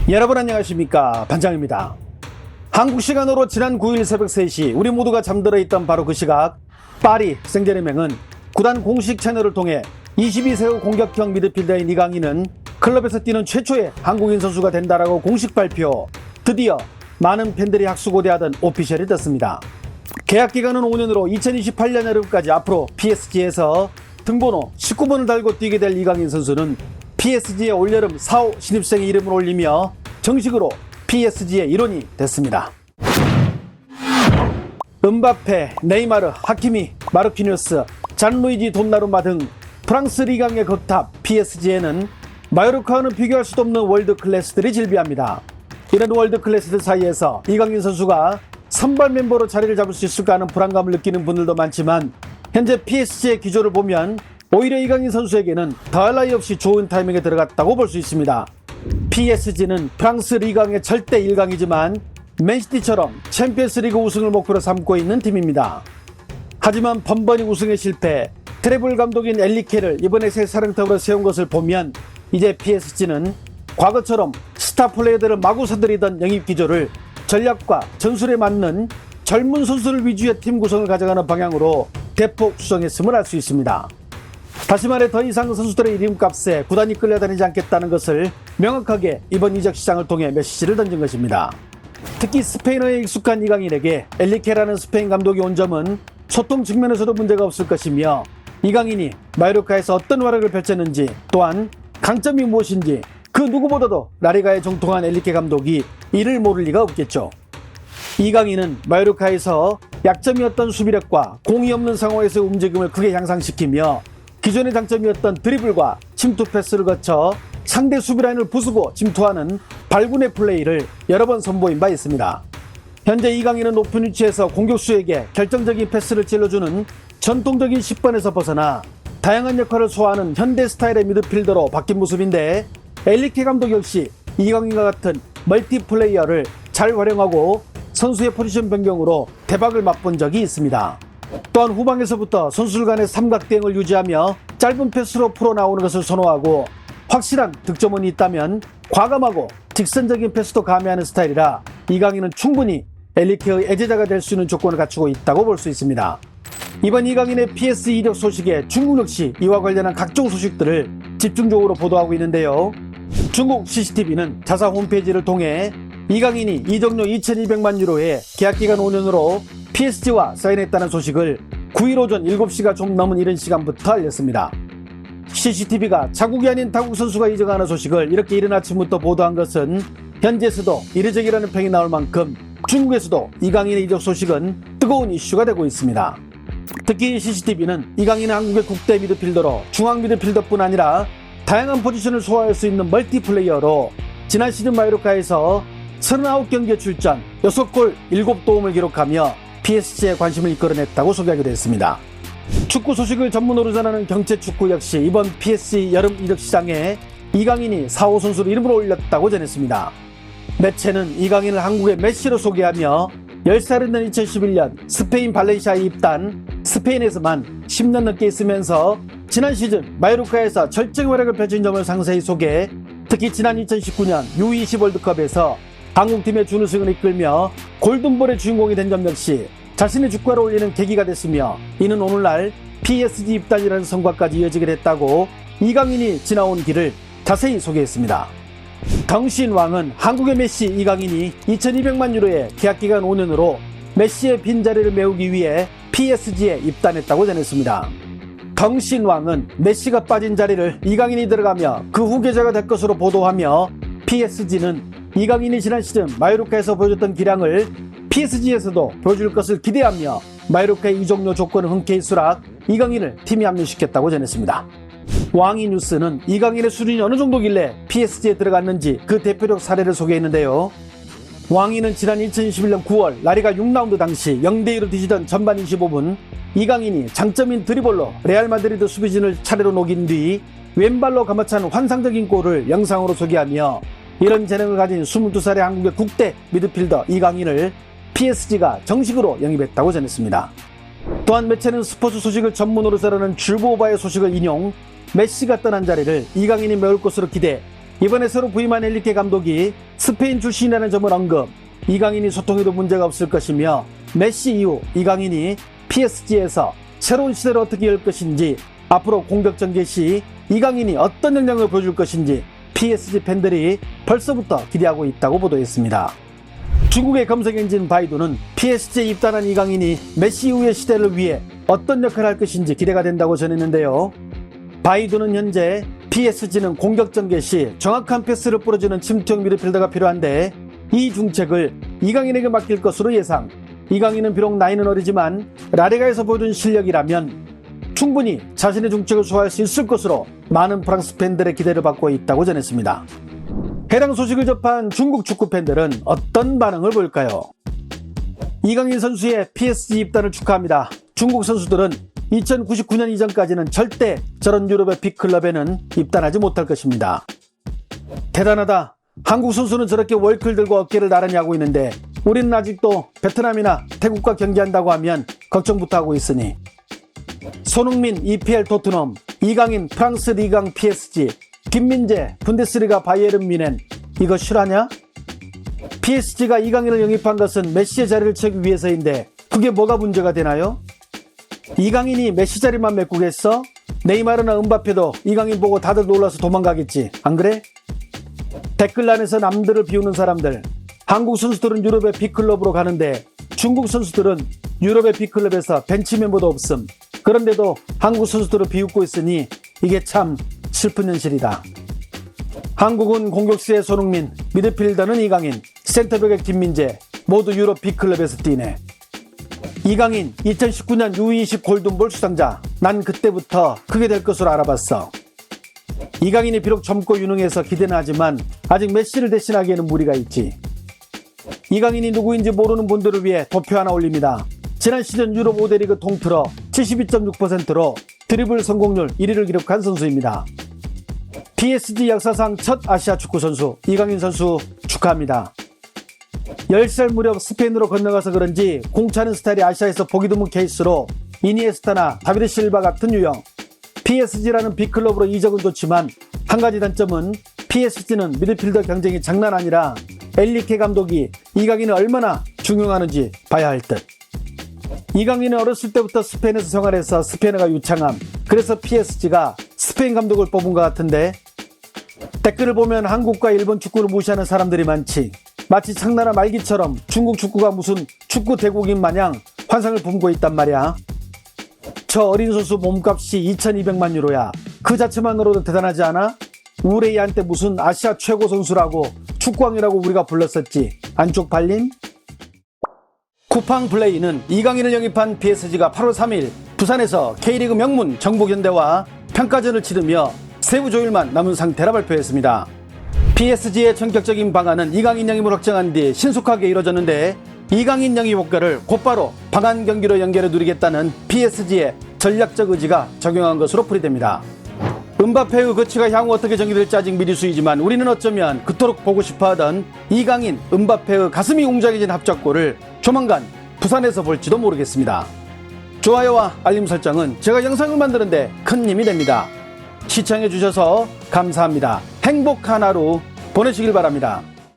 여러분 안녕하십니까, 반장입니다. 한국 시간으로 지난 9일 새벽 3시 우리 모두가 잠들어 있던 바로 그 시각, 파리 생제르맹은 구단 공식 채널을 통해 22세 후 공격형 미드필더인 이강인은 클럽에서 뛰는 최초의 한국인 선수가 된다라고 공식 발표. 드디어 많은 팬들이 학수고대하던 오피셜이 됐습니다. 계약 기간은 5년으로 2028년 여름까지 앞으로 PSG에서 등번호 19번을 달고 뛰게 될 이강인 선수는 PSG의 올여름 4호 신입생의 이름을 올리며 정식으로 PSG의 일원이 됐습니다. 음바페, 네이마르, 하키미, 마르키뉴스, 잔루이지 돈나루마 등 프랑스 리강의 거탑 PSG에는 마요르카와는 비교할 수도 없는 월드 클래스들이 질비합니다. 이런 월드 클래스들 사이에서 이강인 선수가 선발 멤버로 자리를 잡을 수 있을까 하는 불안감을 느끼는 분들도 많지만, 현재 PSG의 기조를 보면 오히려 이강인 선수에게는 더할 나위 없이 좋은 타이밍에 들어갔다고 볼 수 있습니다. PSG는 프랑스 리강의 절대 1강이지만 맨시티처럼 챔피언스리그 우승을 목표로 삼고 있는 팀입니다. 하지만 번번이 우승에 실패, 트래블 감독인 엘리케를 이번에 새 사령탑으로 세운 것을 보면 이제 PSG는 과거처럼 스타 플레이어들을 마구 사들이던 영입 기조를 전략과 전술에 맞는 젊은 선수를 위주의 팀 구성을 가져가는 방향으로 대폭 수정했음을 알 수 있습니다. 다시 말해 더 이상 선수들의 이름값에 구단이 끌려다니지 않겠다는 것을 명확하게 이번 이적 시장을 통해 메시지를 던진 것입니다. 특히 스페인어에 익숙한 이강인에게 엘리케라는 스페인 감독이 온 점은 소통 측면에서도 문제가 없을 것이며, 이강인이 마요르카에서 어떤 활약을 펼쳤는지, 또한 강점이 무엇인지 그 누구보다도 라리가에 정통한 엘리케 감독이 이를 모를 리가 없겠죠. 이강인은 마요르카에서 약점이었던 수비력과 공이 없는 상황에서 움직임을 크게 향상시키며 기존의 장점이었던 드리블과 침투 패스를 거쳐 상대 수비라인을 부수고 침투하는 발군의 플레이를 여러 번 선보인 바 있습니다. 현재 이강인은 높은 위치에서 공격수에게 결정적인 패스를 찔러주는 전통적인 10번에서 벗어나 다양한 역할을 소화하는 현대 스타일의 미드필더로 바뀐 모습인데, 엘리케 감독 역시 이강인과 같은 멀티플레이어를 잘 활용하고 선수의 포지션 변경으로 대박을 맛본 적이 있습니다. 또한 후방에서부터 선수들 간의 삼각대응을 유지하며 짧은 패스로 풀어나오는 것을 선호하고, 확실한 득점원이 있다면 과감하고 직선적인 패스도 가미하는 스타일이라 이강인은 충분히 엘리케의 애제자가 될 수 있는 조건을 갖추고 있다고 볼 수 있습니다. 이번 이강인의 PS 이적 소식에 중국 역시 이와 관련한 각종 소식들을 집중적으로 보도하고 있는데요. 중국 CCTV는 자사 홈페이지를 통해 이강인이 이적료 2200만 유로에 계약기간 5년으로 PSG와 사인했다는 소식을 9일 오전 7시가 좀 넘은 이른 시간부터 알렸습니다. CCTV가 자국이 아닌 타국 선수가 이적하는 소식을 이렇게 이른 아침부터 보도한 것은 현지에서도 이례적이라는 평이 나올 만큼 중국에서도 이강인의 이적 소식은 뜨거운 이슈가 되고 있습니다. 특히 CCTV는 이강인은 한국의 국대 미드필더로 중앙 미드필더뿐 아니라 다양한 포지션을 소화할 수 있는 멀티플레이어로 지난 시즌 마요르카에서 39경기에 출전, 6골 7도움을 기록하며 PSG의 관심을 이끌어냈다고 소개하기도 했습니다. 축구 소식을 전문으로 전하는 경채축구 역시 이번 PSG 여름 이적 시장에 이강인이 4호 선수로 이름을 올렸다고 전했습니다. 매체는 이강인을 한국의 메시로 소개하며 10살이 된 2011년 스페인 발렌시아에 입단, 스페인에서만 10년 넘게 있으면서 지난 시즌 마요르카에서 절정 활약을 펼친 점을 상세히 소개, 특히 지난 2019년 U20 월드컵에서 한국팀의 준우승을 이끌며 골든볼의 주인공이 된 점 역시 자신의 주가를 올리는 계기가 됐으며, 이는 오늘날 PSG 입단이라는 성과까지 이어지게 됐다고 이강인이 지나온 길을 자세히 소개했습니다. 덩신왕은 한국의 메시 이강인이 2200만 유로의 계약기간 5년으로 메시의 빈자리를 메우기 위해 PSG에 입단했다고 전했습니다. 덩신왕은 메시가 빠진 자리를 이강인이 들어가며 그 후계자가 될 것으로 보도하며, PSG는 이강인이 지난 시즌 마요르카에서 보여줬던 기량을 PSG에서도 보여줄 것을 기대하며 마요르카의 이적료 조건을 흔쾌히 수락, 이강인을 팀에 합류시켰다고 전했습니다. 왕이 뉴스는 이강인의 수준이 어느 정도길래 PSG에 들어갔는지 그 대표적 사례를 소개했는데요. 왕이는 지난 2021년 9월 라리가 6라운드 당시 0대2로 뒤지던 전반 25분 이강인이 장점인 드리블로 레알 마드리드 수비진을 차례로 녹인 뒤 왼발로 감아찬 환상적인 골을 영상으로 소개하며, 이런 재능을 가진 22살의 한국의 국대 미드필더 이강인을 PSG가 정식으로 영입했다고 전했습니다. 또한 매체는 스포츠 소식을 전문으로 전하는 줄보바의 소식을 인용, 메시가 떠난 자리를 이강인이 메울 것으로 기대, 이번에 새로 부임한 엔리케 감독이 스페인 출신이라는 점을 언급. 이강인이 소통에도 문제가 없을 것이며 메시 이후 이강인이 PSG에서 새로운 시대를 어떻게 열 것인지, 앞으로 공격 전개 시 이강인이 어떤 역량을 보여줄 것인지 PSG 팬들이 벌써부터 기대하고 있다고 보도했습니다. 중국의 검색 엔진 바이두는 PSG에 입단한 이강인이 메시 이후의 시대를 위해 어떤 역할을 할 것인지 기대가 된다고 전했는데요. 바이두는 현재 PSG는 공격 전개 시 정확한 패스를 뿌려주는 침투형 미드필더가 필요한데 이 중책을 이강인에게 맡길 것으로 예상. 이강인은 비록 나이는 어리지만 라리가에서 보여준 실력이라면 충분히 자신의 중책을 소화할 수 있을 것으로 많은 프랑스 팬들의 기대를 받고 있다고 전했습니다. 해당 소식을 접한 중국 축구 팬들은 어떤 반응을 보일까요? 이강인 선수의 PSG 입단을 축하합니다. 중국 선수들은 2099년 이전까지는 절대 저런 유럽의 빅클럽에는 입단하지 못할 것입니다. 대단하다. 한국 선수는 저렇게 월클 들고 어깨를 나란히 하고 있는데 우리는 아직도 베트남이나 태국과 경기한다고 하면 걱정부터 하고 있으니. 손흥민 EPL 토트넘, 이강인 프랑스 리강 PSG, 김민재 분데스리가 바이에른 뮌헨, 이거 실화냐? PSG가 이강인을 영입한 것은 메시의 자리를 채우기 위해서인데 그게 뭐가 문제가 되나요? 이강인이 메시 자리만 메꾸겠어? 네이마르나 은바페도 이강인 보고 다들 놀라서 도망가겠지, 안 그래? 댓글란에서 남들을 비우는 사람들. 한국 선수들은 유럽의 빅클럽으로 가는데 중국 선수들은 유럽의 빅클럽에서 벤치 멤버도 없음. 그런데도 한국 선수들을 비웃고 있으니 이게 참 슬픈 현실이다. 한국은 공격수의 손흥민, 미드필더는 이강인, 센터백의 김민재, 모두 유럽 빅클럽에서 뛰네. 이강인 2019년 U20 골든볼 수상자. 난 그때부터 크게 될 것으로 알아봤어. 이강인이 비록 젊고 유능해서 기대는 하지만 아직 메시를 대신하기에는 무리가 있지. 이강인이 누구인지 모르는 분들을 위해 도표 하나 올립니다. 지난 시즌 유럽 5대 리그 통틀어 72.6%로 드리블 성공률 1위를 기록한 선수입니다. PSG 역사상 첫 아시아 축구 선수 이강인 선수 축하합니다. 10살 무렵 스페인으로 건너가서 그런지 공 차는 스타일이 아시아에서 보기 드문 케이스로 이니에스타나 다비드 실바 같은 유형. PSG라는 빅클럽으로 이적은 좋지만 한 가지 단점은 PSG는 미드필더 경쟁이 장난 아니라 엔리케 감독이 이강인을 얼마나 중용하는지 봐야 할 듯. 이강인은 어렸을 때부터 스페인에서 생활해서 스페인어가 유창함. 그래서 PSG가 스페인 감독을 뽑은 것 같은데 댓글을 보면 한국과 일본 축구를 무시하는 사람들이 많지. 마치 창나라 말기처럼 중국 축구가 무슨 축구 대국인 마냥 환상을 품고 있단 말이야. 저 어린 선수 몸값이 2200만 유로야. 그 자체만으로도 대단하지 않아? 우레이 한때 무슨 아시아 최고 선수라고 축구왕이라고 우리가 불렀었지. 안쪽 발림? 쿠팡 플레이는 이강인을 영입한 PSG가 8월 3일 부산에서 K리그 명문 정복현대와 평가전을 치르며 세부 조율만 남은 상태라 발표했습니다. PSG의 전격적인 방안은 이강인 영입을 확정한 뒤 신속하게 이뤄졌는데 이강인 영입 효과를 곧바로 방한 경기로 연결해 누리겠다는 PSG의 전략적 의지가 적용한 것으로 풀이됩니다. 은바페의 거치가 향후 어떻게 전개될지 아직 미리수이지만 우리는 어쩌면 그토록 보고 싶어하던 이강인, 은바페의 가슴이 웅장해진 합작골을 조만간 부산에서 볼지도 모르겠습니다. 좋아요와 알림 설정은 제가 영상을 만드는데 큰 힘이 됩니다. 시청해주셔서 감사합니다. 행복한 하루 보내시길 바랍니다.